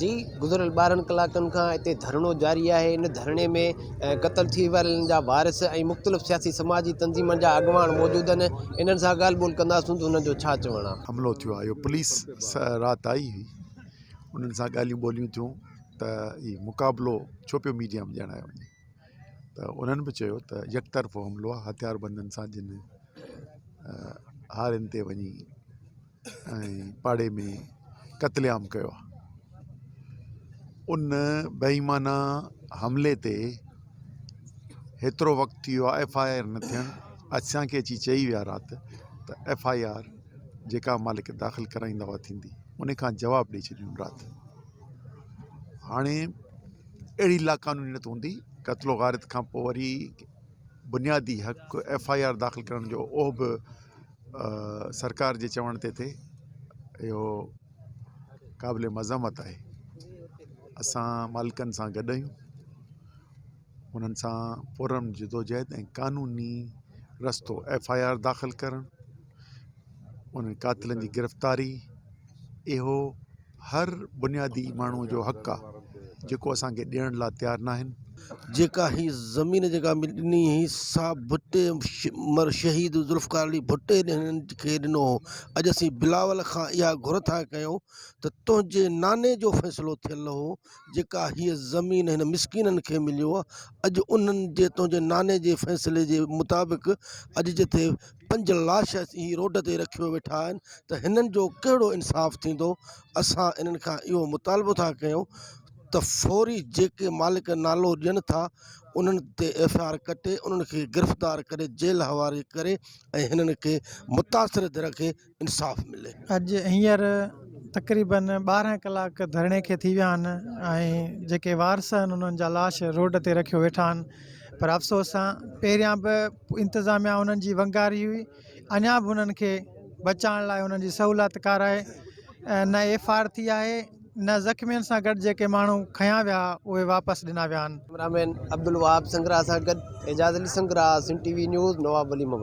जी गुज़िरियल 12 कलाकनि खां हिते धरणो जारी आहे। इन धरणे में क़त्ल थी वियलनि जा वारिस ऐं मुख़्तलिफ़ सियासी समाजी तंज़ीमनि जा अॻुवान मौजूदु आहिनि। इन्हनि सां ॻाल्हि ॿोल कंदासीं त उन्हनि जो छा चवणु आहे। हमलो थियो आहे, पुलिस राति आई हुई, उन्हनि सां ॻाल्हियूं ॿोलियूं थियूं त हीउ मुक़ाबिलो छो पियो मीडिया में ॼाणायो वञे, त उन्हनि बि चयो त यकतरफ़ो हमलो आहे, हथियारबंदनि सां जिन हारियुनि ते वञी ऐं पाड़े में क़त्लेआम कयो आहे। उन बेईमाना हमले ते हेतिरो वक़्तु थी वियो आहे FIR न थियणु। असांखे अची चई विया राति त FIR जेका मालिक दाख़िल कराईंदा हुआ थींदी, उन खां जवाबु ॾेई छॾियूं राति। हाणे अहिड़ी लाक़ानूनीयत हूंदी, क़त्लो गारित खां पोइ वरी बुनियादी हक़ FIR दाख़िल करण जो उहो बि सरकार जे चवण ते थिए, इहो क़ाबिल मज़म्मत आहे। असां मालिकनि सां गॾु आहियूं, उन्हनि सां पुरम जिदोजहद ऐं क़ानूनी रस्तो FIR दाख़िल करणु, उन्हनि कातिलनि जी गिरफ़्तारी, इहो हर बुनियादी माण्हूअ जो हक़ आहे जेको असांखे ॾियण लाइ तयारु न आहिनि। जेका ही ज़मीन जेका ॾिनी हुई सा भुट्टे शहीद ज़ुल्फ़कार अली भुट्टे हिननि खे ॾिनो हो। अॼु असीं बिलावल खां इहा घुर था कयूं त तुंहिंजे नाने जो फ़ैसिलो थियल हो, जेका हीअ ज़मीन हिन मिसकीननि खे मिलियो आहे, अॼु उन्हनि जे तुंहिंजे नाने जे फ़ैसिले जे मुताबिक़ अॼु जिथे 5 लाश ही रोड ते रखियो वेठा आहिनि, त हिननि जो कहिड़ो इंसाफ़ थींदो। असां इन्हनि खां इहो मुतालबो था कयूं त फौरी जेके मालिक नालो ॾियनि था उन्हनि ते FIR कटे, उन्हनि खे गिरफ़्तार करे जेल हवाले करे ऐं हिननि खे मुतासिर दर खे इंसाफ़ मिले। अॼु हींअर तक़रीबन 12 कलाक धरणे खे थी विया आहिनि ऐं जेके वारिस आहिनि उन्हनि जा लाश रोड ते रखियो वेठा आहिनि। पर अफ़सोस सां पहिरियां बि इंतिज़ामिया उन्हनि जी वंगारी हुई, अञा बि उन्हनि खे बचाइण लाइ उन्हनि जी सहूलियत कराए न FIR थी आहे, न ज़ख़्मियुनि सां गॾु जेके माण्हू खयां विया उहे वापसि ॾिना विया आहिनि। कैमरामैन अब्दुल वहाब संगरा सां गॾु एजाज़ अली संगरा, सिंध TV न्यूज़, नवाब वली मोहम्मद।